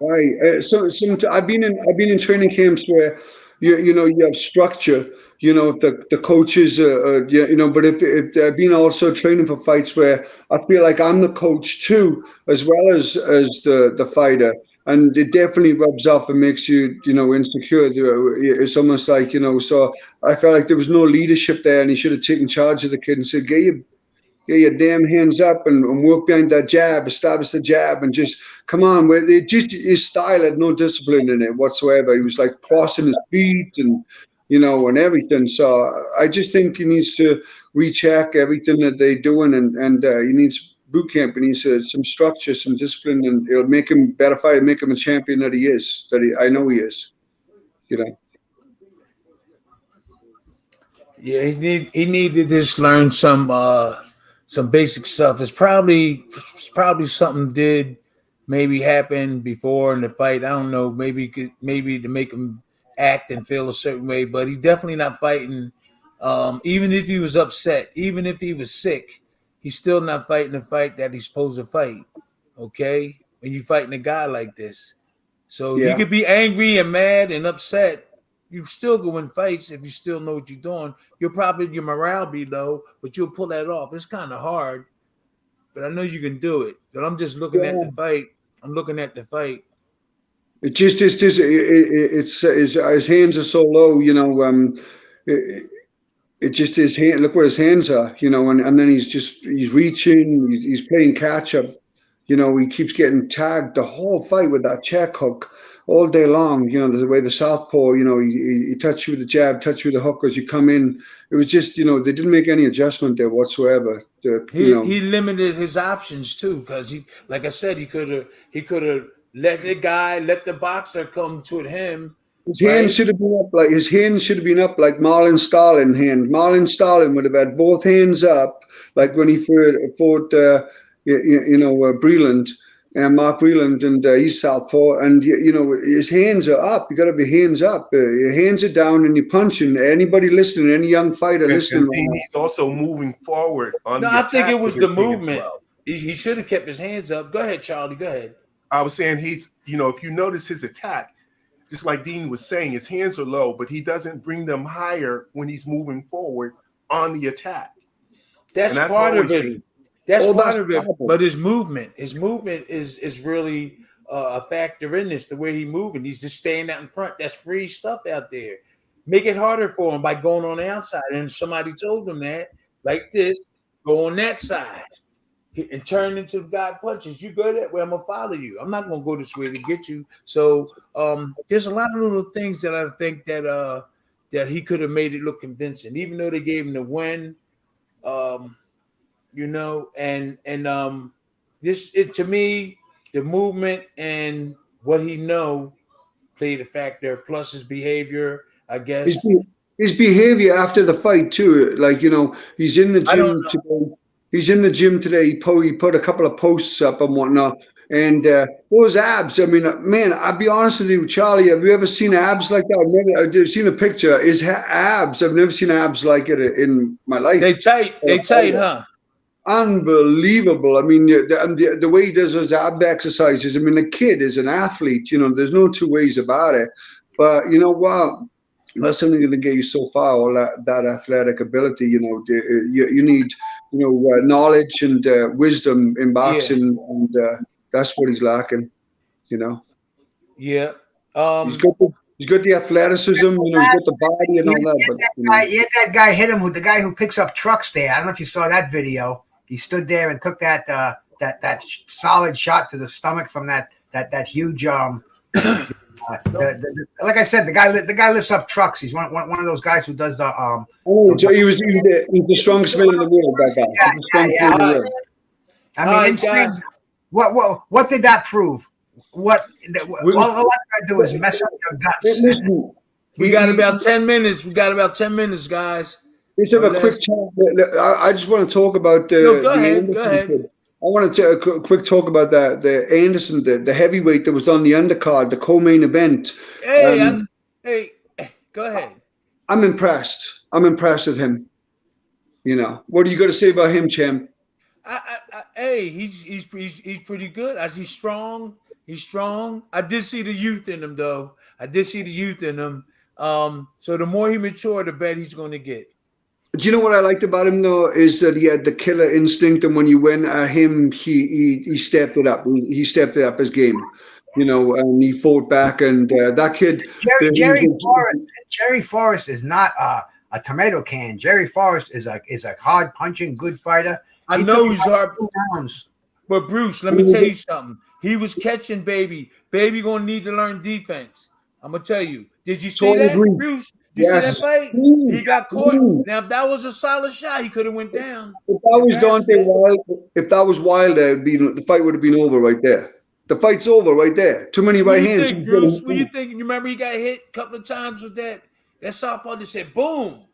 Right. So I've been in training camps where you have structure. The coaches, But if I've been also training for fights where I feel like I'm the coach too, as well as the fighter. And it definitely rubs off and makes you, insecure. It's almost like, so I felt like there was no leadership there, and he should have taken charge of the kid and said, get your damn hands up and work behind that jab, establish the jab, and just come on. His style had no discipline in it whatsoever. He was like crossing his feet and everything. So I just think he needs to recheck everything that they're doing, and he needs boot camp. He needs some structure, some discipline, and it'll make him better fighter, make him a champion that he is. I know he is. Yeah, he need to just learn some basic stuff. It's probably something did maybe happen before in the fight. I don't know. Maybe to make him act and feel a certain way, but he's definitely not fighting. Even if he was upset, even if he was sick, he's still not fighting the fight that he's supposed to fight. Okay, when you fighting a guy like this, so Yeah. you could be angry and mad and upset. You still go in fights if you still know what you're doing. Your morale be low, but you'll pull that off. It's kind of hard, but I know you can do it. But I'm just looking at the fight. I'm looking at the fight. It just is. His hands are so low. It just his hand. Look where his hands are. And then he's reaching. He's playing catch up. He keeps getting tagged the whole fight with that check hook all day long. The way the southpaw, he touched you with the jab, touched you with the hook as you come in. It was just, they didn't make any adjustment there whatsoever. He limited his options too, because like I said, he could have let the boxer come to him. His hands should have been up like Marlon Starlin hand. Marlon Starlin would have had both hands up, like when he fought Breland and Mark Breland, and he's southpaw, and his hands are up. You got to be hands up. Your hands are down, and you're punching. Anybody listening, any young fighter listening, he's also moving forward on. No, I think it was the movement. Well. He should have kept his hands up. Go ahead, Charlie. Go ahead. I was saying if you notice his attack, just like Dean was saying, his hands are low, but he doesn't bring them higher when he's moving forward on the attack. That's part of it. That's part of it. But his movement is really a factor in this. The way he's moving, he's just staying out in front. That's free stuff out there. Make it harder for him by going on the outside. And somebody told him that, like this, go on that side and turn into God punches. You go that way, I'm gonna follow you. I'm not gonna go this way to get you. So there's a lot of little things that I think that he could have made it look convincing, even though they gave him the win. and this it to me the movement and what he know played a factor. Plus his behavior, I His, guess. be- his behavior after the fight too, like he's in the I don't gym know. today. He's in the gym today. He put a couple of posts up and whatnot. And those abs, I mean, man, I'll be honest with you, Charlie. Have you ever seen abs like that? I've seen a picture. Abs? I've never seen abs like it in my life. They tight, huh? Unbelievable. I mean, the way he does those ab exercises. I mean, the kid is an athlete. There's no two ways about it. But you know what? That's something going to get you so far. All that athletic ability. You need knowledge and wisdom in Yeah. boxing, and that's what he's lacking. Yeah. He's got the athleticism. He's got the body and all that. That guy hit him with the guy who picks up trucks there. I don't know if you saw that video. He stood there and took that solid shot to the stomach from that huge like I said, the guy lifts up trucks. He's one of those guys who does the he's the strongest man in the world. That guy. I mean, insane. What did that prove? All that's gonna do is mess up your guts. Listen, We got about 10 minutes. We got about 10 minutes, guys. Let's have a quick chat. I just want to talk about go ahead. I want to take a quick talk about the Anderson, the heavyweight that was on the undercard, the co-main event. Hey, go ahead. I'm impressed. I'm impressed with him. What are you going to say about him, champ? He's pretty good. He's strong. He's strong. I did see the youth in him, though. So the more he matures, the better he's going to get. Do you know what I liked about him though is that he had the killer instinct, and when you went at him, he stepped it up. He stepped it up his game, and he fought back. And that kid, Jerry Forrest is not a tomato can. Jerry Forrest is a hard punching, good fighter. I know he's hard, but Bruce, let me tell you something. He was catching baby. Baby gonna need to learn defense. I'm gonna tell you. Did you see that, Bruce? You see that fight? He got caught. Now, if that was a solid shot, he could have went down. If that was Wilder, the fight would have been over right there. The fight's over right there. Too many right hands. Think, Bruce? What do you think? You remember he got hit a couple of times with that southpaw that said boom.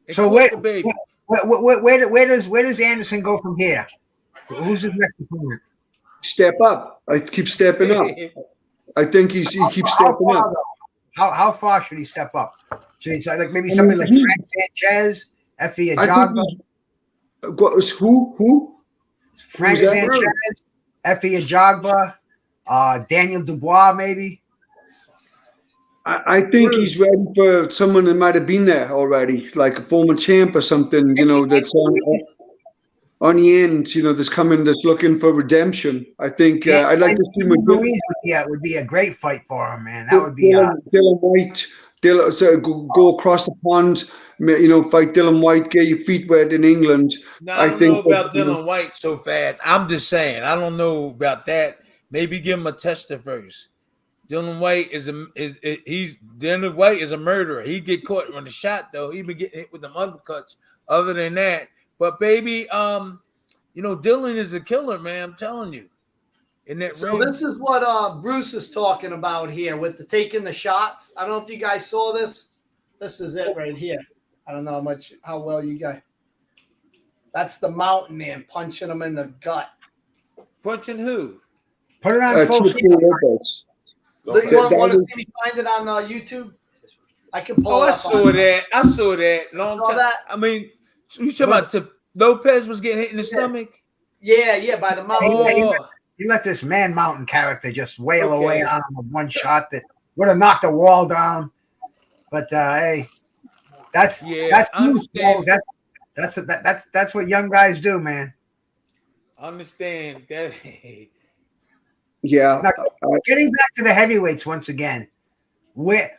So where does Anderson go from here? Who's his next opponent? Step up. I keep stepping up. I think he keeps stepping up. How far should he step up? Should he like maybe somebody like Frank Sanchez, Effie Ajagba? Who? Frank Sanchez, Effie Ajagba, Daniel Dubois, maybe. I think he's ready for someone that might have been there already, like a former champ or something. That's on the end. That's coming, that's looking for redemption. I think I'd like to see him. Would be a great fight for him, man. That would be Dylan White. Go across the pond. Fight Dylan White. Get your feet wet in England. I don't know about Dylan White so fast. I'm just saying. I don't know about that. Maybe give him a tester first. Dylan White Dylan White is a murderer. He get caught on the shot though. He been getting hit with them uppercuts. Other than that, but baby, Dylan is a killer, man. I'm telling you. In that ring. This is what Bruce is talking about here with the taking the shots. I don't know if you guys saw this. This is it right here. I don't know how well you guys. That's the mountain man punching him in the gut. Punching who? Put it on full screen. You want to see me find it on YouTube? I can pull it up. I saw that. Long time. I mean, you talking about Lopez was getting hit in the stomach? Yeah, by the mountain. He let this Man Mountain character just wail away on him with one shot that would have knocked the wall down. But hey, that's what young guys do, man. I understand that. Yeah. Now, getting back to the heavyweights once again, who's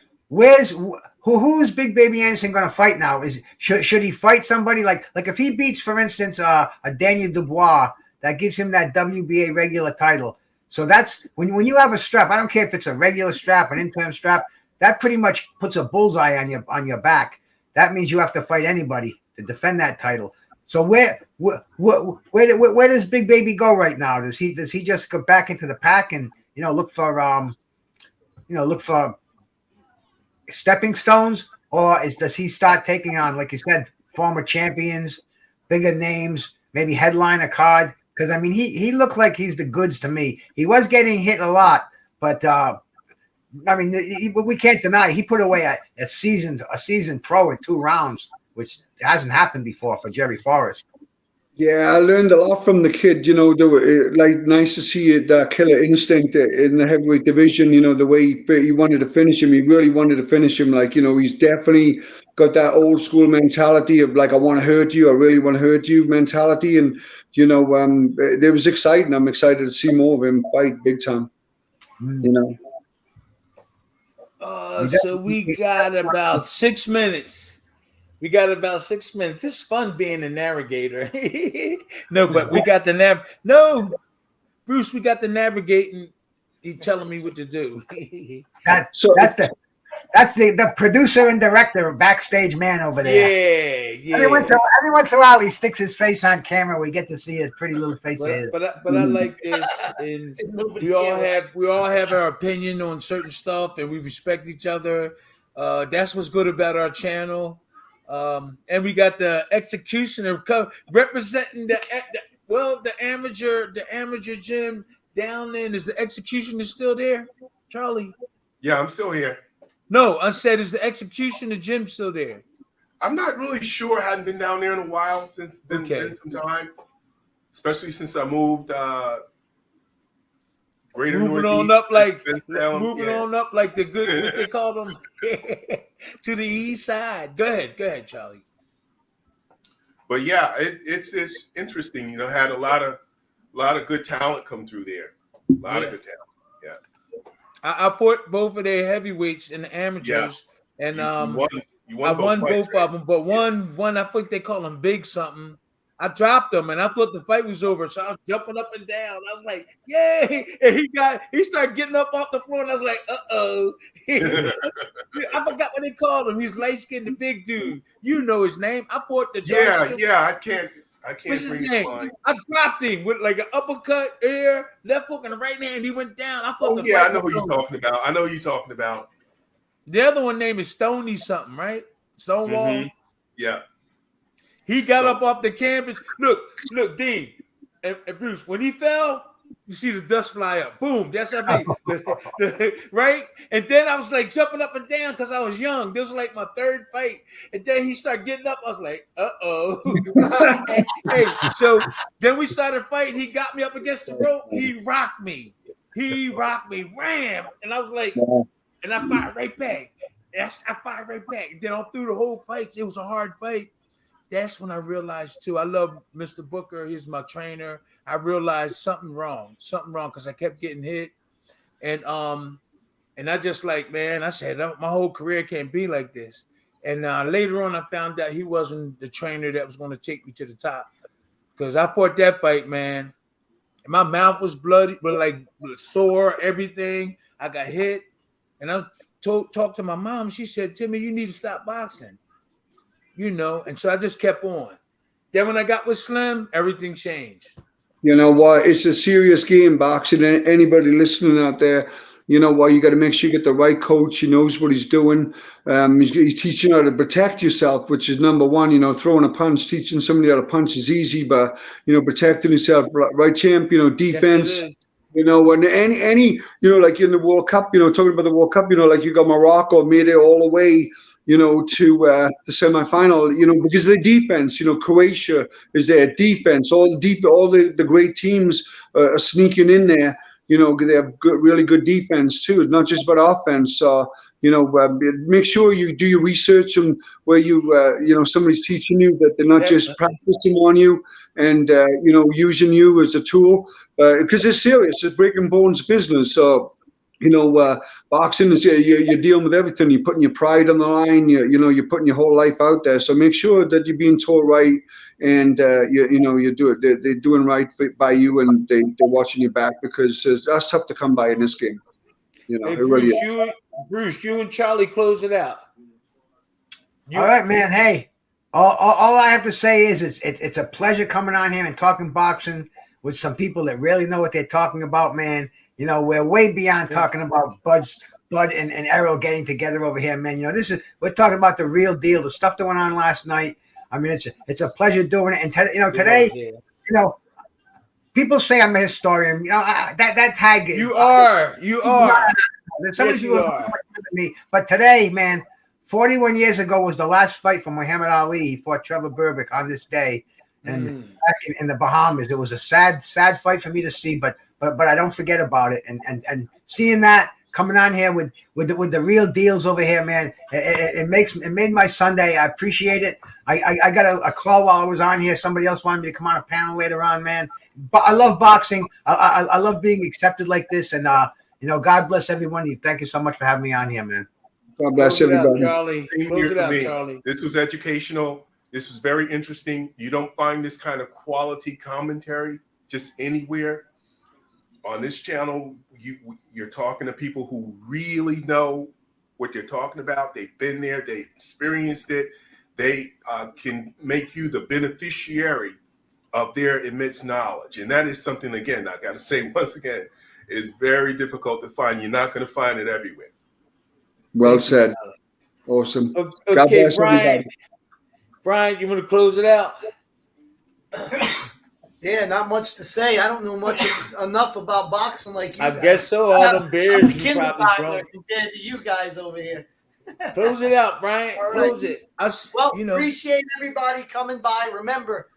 Big Baby Anderson going to fight now? Should he fight somebody like if he beats, for instance, a Daniel Dubois, that gives him that WBA regular title. So that's when you have a strap. I don't care if it's a regular strap, an interim strap. That pretty much puts a bullseye on your back. That means you have to fight anybody to defend that title. So where does Big Baby go right now? Does he just go back into the pack and look for stepping stones, or does he start taking on, like you said, former champions, bigger names, maybe headline a card? Because I mean, he looked like he's the goods to me. He was getting hit a lot, but I mean, we can't deny he put away a seasoned pro in 2 rounds, which hasn't happened before for Jerry Forrest. Yeah, I learned a lot from the kid. There were, like, nice to see that killer instinct in the heavyweight division. The way he wanted to finish him. He really wanted to finish him. Like, he's definitely got that old school mentality of, like, I want to hurt you. I really want to hurt you mentality. And, it was exciting. I'm excited to see more of him fight big time. So we got about 6 minutes. It's fun being a navigator. No, but we got the Bruce, we got the navigating. He's telling me what to do. That's the producer and director, backstage man over there. Yeah. Every once in a while, he sticks his face on camera. We get to see his pretty little face. But I like this, and we all have our opinion on certain stuff, and we respect each other. That's what's good about our channel. And we got the executioner representing the amateur gym down there. Is the executioner still there, Charlie? Yeah, I'm still here. No, I said, is the executioner gym still there? I'm not really sure. I hadn't been down there in a while. It's been some time, especially since I moved. Moving on up like the good, what they call them, to the east side. Go ahead, Charlie. But yeah, it's interesting. Had a lot of good talent come through there. A lot of good talent. Yeah. I put both of their heavyweights in the amateurs, and you won I won fights, both right? of them. But one I think they call him Big something. I dropped him, and I thought the fight was over, so I was jumping up and down. I was like, "Yay!" And he started getting up off the floor, and I was like, "Uh-oh!" I forgot what they called him. He's light skinned, the big dude. You know his name. I fought the I can't. What's his bring it name? to mind. I dropped him with like an uppercut, left hook, and a right hand. He went down. I thought. I know who you're talking about. The other one name is Stony something, right? Stonewall. Mm-hmm. Yeah. He got up off the canvas. Look, Dean and Bruce. When he fell, you see the dust fly up. Boom. That's how big. Right? And then I was like jumping up and down because I was young. This was like my 3rd fight. And then he started getting up. I was like, uh-oh. hey, so then we started fighting. He got me up against the rope. He rocked me. Ram. And I was like, and I fired right back. And then all through the whole fight, it was a hard fight. That's when I realized too. I love Mr. Booker. He's my trainer. I realized something wrong because I kept getting hit, and I just like, man, I said my whole career can't be like this. And later on, I found out he wasn't the trainer that was going to take me to the top, because I fought that fight, man. And my mouth was bloody, but like sore, everything. I got hit, and I talked to my mom. She said, "Timmy, you need to stop boxing." And so I just kept on. Then when I got with Slim, everything changed. You know what? It's a serious game, boxing. Anybody listening out there, you know what? You got to make sure you get the right coach. He knows what he's doing. He's teaching you how to protect yourself, which is number one. Throwing a punch, teaching somebody how to punch is easy, but protecting yourself, right, champ? Defense. Yes, and any, like in the World Cup, talking about the World Cup, like you got Morocco made it all the way, to the semifinal, because of the defense. Croatia is there, defense. All the great teams are sneaking in there. They have really good defense too. It's not just about offense. So make sure you do your research on where somebody's teaching you, that they're not just practicing on you and using you as a tool, because it's serious. It's breaking bones business. So. Boxing is you're dealing with everything. You're putting your pride on the line. You're putting your whole life out there. So make sure that you're being told right, and you do it. They're doing right by you, and they're watching your back, because that's tough to come by in this game. Hey, it really is. Bruce, you and Charlie close it out. All right, man. Hey, All I have to say is it's a pleasure coming on here and talking boxing with some people that really know what they're talking about, man. You know, we're way beyond talking about Bud and Errol getting together over here, man. You know, we're talking about the real deal, the stuff that went on last night. I mean, it's a pleasure doing it. And today, you know, people say I'm a historian. You know, that tag. You are. Some Yes, you are. Me, but today, man, 41 years ago was the last fight for Muhammad Ali. He fought Trevor Berbick on this day, and back in the Bahamas. It was a sad fight for me to see, but I don't forget about it. And seeing that coming on here with the real deals over here, man, it made my Sunday. I appreciate it. I got a call while I was on here. Somebody else wanted me to come on a panel later on, man. But I love boxing. I love being accepted like this, and you know, God bless everyone. Thank you so much for having me on here, man. God bless everybody. Charlie. Close it out, Charlie. This was educational. This was very interesting. You don't find this kind of quality commentary just anywhere. On this channel, you're talking to people who really know what they're talking about. They've been there. They've experienced it. They can make you the beneficiary of their immense knowledge. And that is something, again, I got to say once again, is very difficult to find. You're not going to find it everywhere. Well said. Awesome. Okay, Brian, you want to close it out? Yeah, not much to say. I don't know enough about boxing like you I guys. guess so. All them beers I'm a you probably kindergartner drunk. compared to you guys over here. Close it out, Brian. All right. Close it. Appreciate everybody coming by. Remember,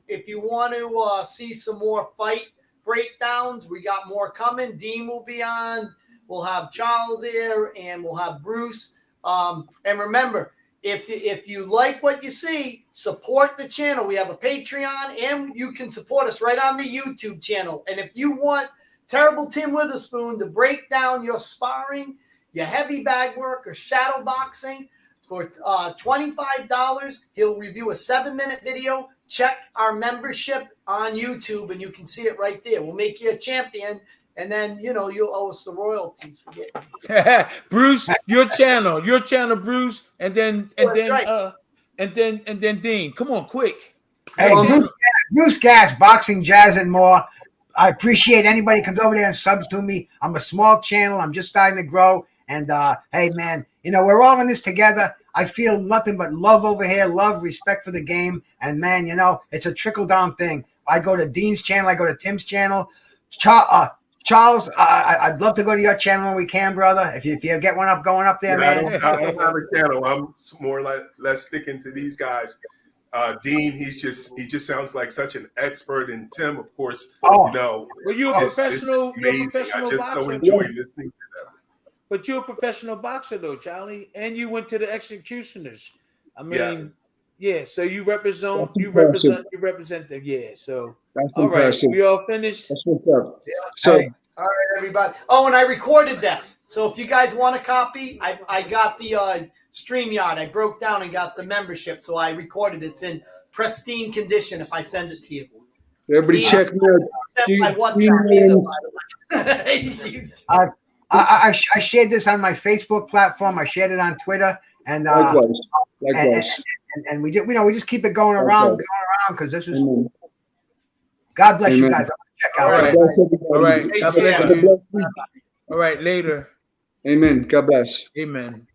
if you want to see some more fight breakdowns, we got more coming. Dean will be on. We'll have Charles there, and we'll have Bruce. And remember, if you like what you see, support the channel. We have a Patreon, and you can support us right on the YouTube channel. And if you want Terrible Tim Witherspoon to break down your sparring, your heavy bag work, or shadow boxing for $25, he'll review a 7-minute video. Check our membership on YouTube, and you can see it right there. We'll make you a champion. And then, you know, you'll owe us the royalties for getting Bruce, your channel, Bruce, and then Dean. Come on, quick. Hey, Bruce Gas, Boxing, Jazz, and more. I appreciate anybody who comes over there and subs to me. I'm a small channel. I'm just starting to grow. And hey, man, you know, we're all in this together. I feel nothing but love over here, love, respect for the game. And man, you know, it's a trickle down thing. I go to Dean's channel. I go to Tim's channel. Charles, I'd love to go to your channel when we can, brother. If you get one up, going up there, man. I don't have a channel. I'm more like less sticking to these guys. Dean, he just sounds like such an expert, and Tim, of course, you know. Well, you're a professional. You're amazing. I just so enjoy listening to them. But you're a professional boxer, though, Charlie, and you went to the Executioners. I mean, yeah. So you represent them. Yeah. So That's all impressive. right, we all finished. That's what's up. Yeah. So, all right, everybody. Oh, and I recorded this. So if you guys want a copy, I got the StreamYard. I broke down and got the membership. So I recorded it. It's in pristine condition if I send it to you. everybody check me My out. WhatsApp either, by the way. I shared this on my Facebook platform. I shared it on Twitter, and Likewise. and we just keep it going around because this is. Amen. God bless you Amen. guys. I'm gonna check out. All right. God bless you. All right. Later. Amen. God bless. Amen.